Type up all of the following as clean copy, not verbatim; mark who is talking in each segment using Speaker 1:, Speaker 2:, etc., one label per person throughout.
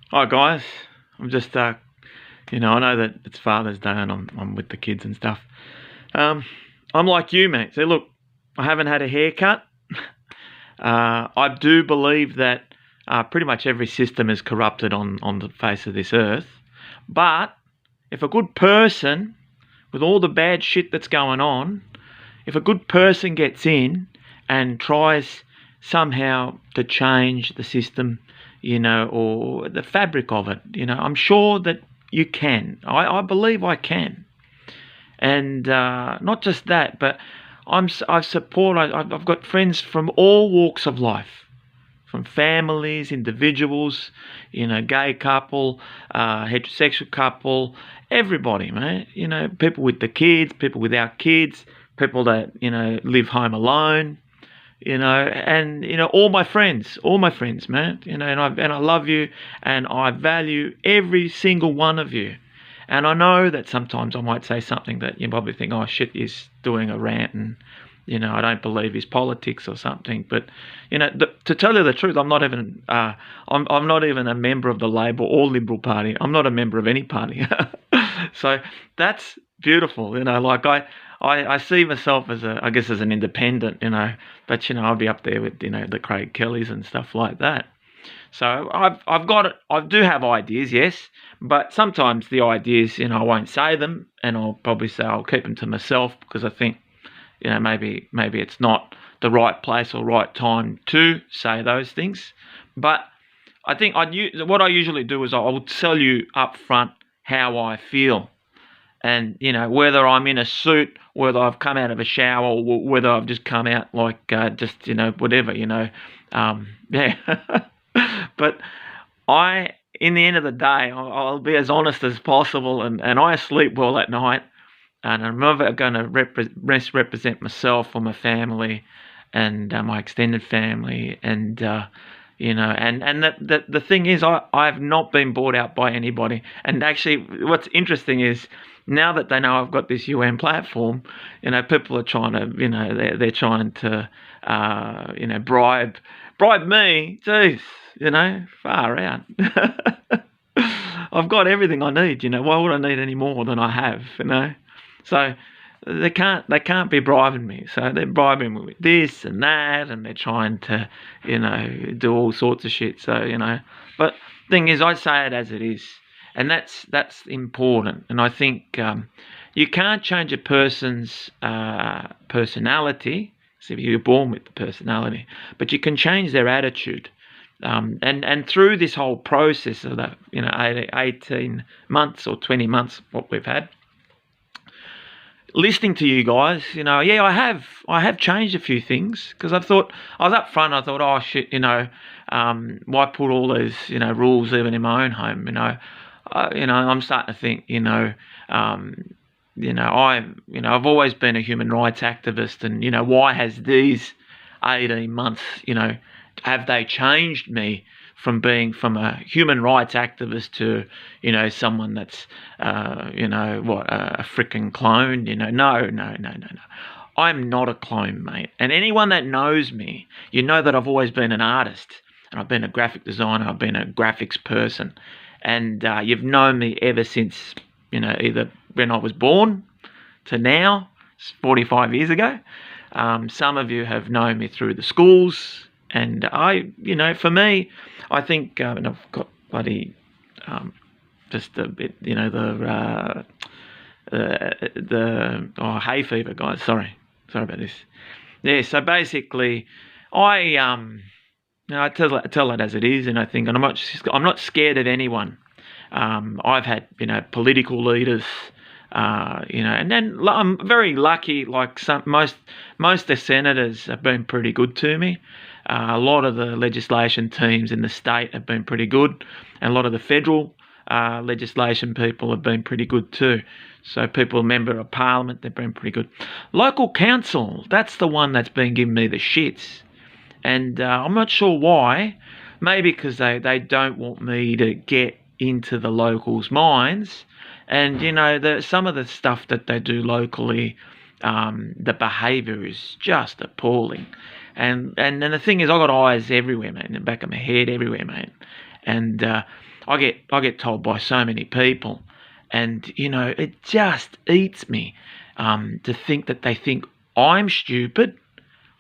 Speaker 1: Hi guys, I'm just I know that it's Father's Day and I'm with the kids and stuff. Um, I'm like you, mate. So look, I haven't had a haircut. I do believe that pretty much every system is corrupted on the face of this earth. But if a good person, with all the bad shit that's going on, if a good person gets in and tries somehow to change the system, or the fabric of it, I'm sure that you can. I believe I can. And not just that, but I support. I've got friends from all walks of life, from families, individuals, gay couple, heterosexual couple, everybody, man. People with the kids, people without kids, people that live home alone. And all my friends, man. And I love you, and I value every single one of you. And I know that sometimes I might say something that you probably think, oh shit, he's doing a rant, and I don't believe his politics or something. But to tell you the truth, I'm not even a member of the Labor or Liberal Party. I'm not a member of any party. So that's beautiful. Like I see myself as I guess as an independent. But I'll be up there with the Craig Kellys and stuff like that. So I've got it. I do have ideas, yes, but sometimes the ideas, I won't say them, and I'll probably say I'll keep them to myself because I think, maybe it's not the right place or right time to say those things. But I think what I usually do is I will tell you up front how I feel, and whether I'm in a suit, whether I've come out of a shower, or whether I've just come out like just whatever. Yeah. But in the end of the day, I'll be as honest as possible, and I sleep well at night, and I'm never going to represent myself or my family, and my extended family, and and the thing is, I've not been bought out by anybody. And actually, what's interesting is now that they know I've got this UN platform, people are trying to, they're trying to, bribe me. Jeez, far out. I've got everything I need. Why would I need any more than I have? So they can't be bribing me. So they're bribing me with this and that, and they're trying to, do all sorts of shit. So but thing is, I say it as it is, and that's important. And I think you can't change a person's personality. So if you're born with the personality, but you can change their attitude. And through this whole process of that, 18 months or 20 months, what we've had, listening to you guys, yeah, I have changed a few things because I was up front. I thought, oh shit, why put all these rules even in my own home? I'm starting to think, I've always been a human rights activist, and why has these 18 months, have they changed me from a human rights activist to someone that's a freaking clone? No. I'm not a clone, mate. And anyone that knows me, that I've always been an artist, and I've been a graphic designer, I've been a graphics person, and you've known me ever since either when I was born to now, 45 years ago. Some of you have known me through the schools, and for me, I think, and I've got bloody just a bit, hay fever, guys. Sorry about this. Yeah, so basically, I I tell it as it is, and I think, and I'm not scared of anyone. I've had political leaders, and then I'm very lucky. Like most of the senators have been pretty good to me. A lot of the legislation teams in the state have been pretty good, and a lot of the federal legislation people have been pretty good too. So people, member of parliament, they've been pretty good. Local council, that's the one that's been giving me the shits, and I'm not sure why. Maybe because they don't want me to get into the locals' minds, and some of the stuff that they do locally, the behaviour is just appalling. And then the thing is, I got eyes everywhere, mate, in the back of my head, everywhere, mate. And I get told by so many people, and it just eats me to think that they think I'm stupid.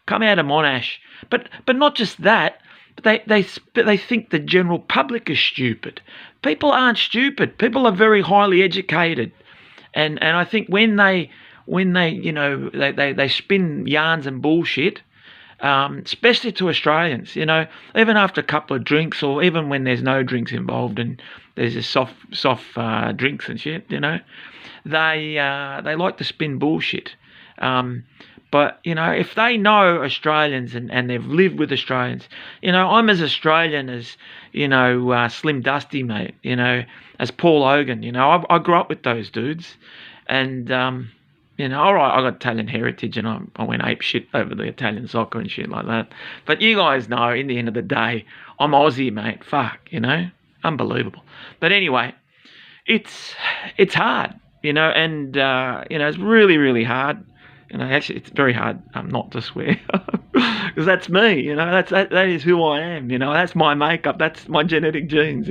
Speaker 1: Come out of Monash, but not just that. But they think the general public is stupid. People aren't stupid. People are very highly educated, and I think when they they spin yarns and bullshit, especially to Australians, even after a couple of drinks, or even when there's no drinks involved and there's just soft drinks and shit, they like to spin bullshit. But if they know Australians and they've lived with Australians, I'm as Australian as Slim Dusty, mate. As Paul Hogan. I grew up with those dudes, and all right, I got Italian heritage, and I went ape shit over the Italian soccer and shit like that. But you guys know, in the end of the day, I'm Aussie, mate. Fuck, unbelievable. But anyway, it's hard, and it's really, really hard. Actually, it's very hard not to swear, because that's me. That is who I am. That's my makeup. That's my genetic genes.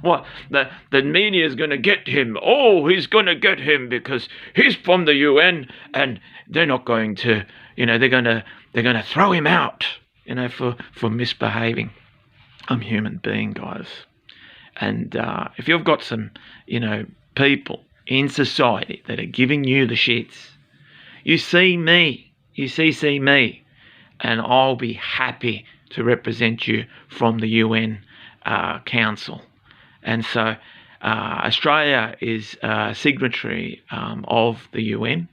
Speaker 1: What the media is going to get him. Oh, he's going to get him because he's from the UN, and they're not going to. They're going to throw him out. For misbehaving. I'm a human being, guys, and if you've got some people in society that are giving you the shits. You see me, and I'll be happy to represent you from the UN Council. And so Australia is a signatory of the UN.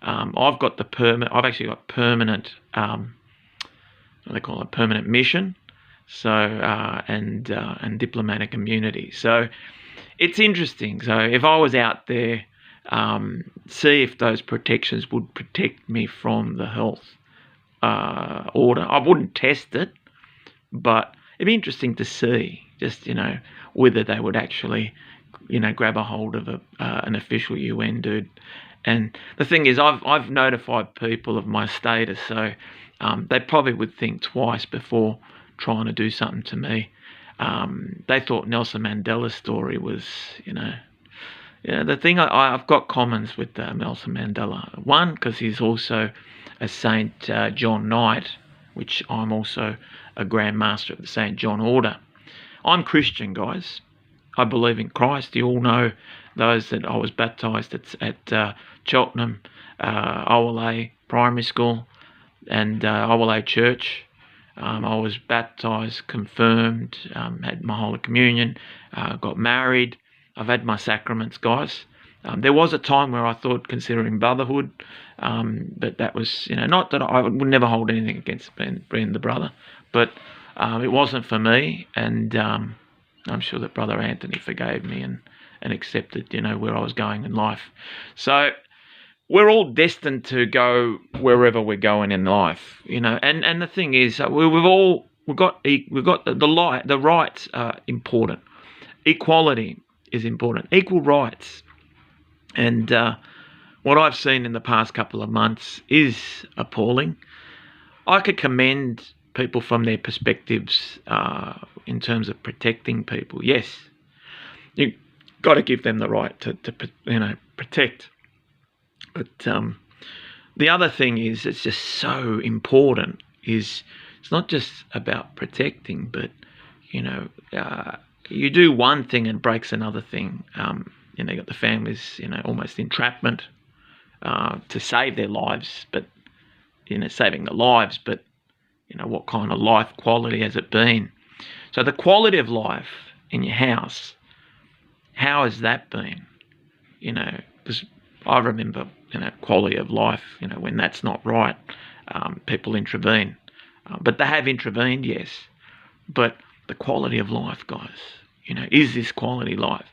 Speaker 1: I've actually got permanent, what do they call it, permanent mission. So and diplomatic immunity. So it's interesting. So if I was out there. See if those protections would protect me from the health order. I wouldn't test it, but it'd be interesting to see just, whether they would actually, grab a hold of an official UN dude. And the thing is, I've notified people of my status, so they probably would think twice before trying to do something to me. They thought Nelson Mandela's story was, the thing I've got commons with Nelson Mandela. One, because he's also a St. John Knight, which I'm also a Grand Master of the St. John Order. I'm Christian, guys. I believe in Christ. You all know those that I was baptised at Cheltenham, Owalay Primary School and Owalay Church. I was baptised, confirmed, had my Holy Communion, got married. I've had my sacraments, guys. There was a time where I thought considering brotherhood, but that was, not that I would never hold anything against being the brother, but it wasn't for me, and I'm sure that Brother Anthony forgave me and accepted, where I was going in life. So we're all destined to go wherever we're going in life, and the thing is, we've got the rights are important. Equality is important. Equal rights. And what I've seen in the past couple of months is appalling. I could commend people from their perspectives in terms of protecting people. Yes, you've got to give them the right to protect. But the other thing is, it's just so important, is it's not just about protecting, but, you do one thing and breaks another thing. You got the families, almost entrapment to save their lives, but, saving the lives, but, what kind of life quality has it been? So the quality of life in your house, how has that been? Because I remember, quality of life, when that's not right, people intervene. But they have intervened, yes. But the quality of life, guys, is this quality life?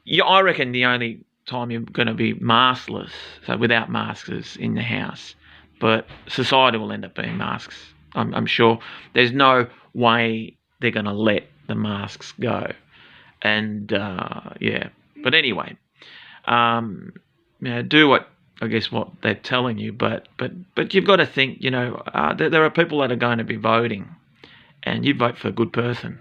Speaker 1: Yeah, I reckon the only time you're going to be maskless, so without masks, is in the house. But society will end up being masks. I'm sure there's no way they're going to let the masks go. And, But anyway, do what they're telling you. But you've got to think, there are people that are going to be voting. And you vote for a good person.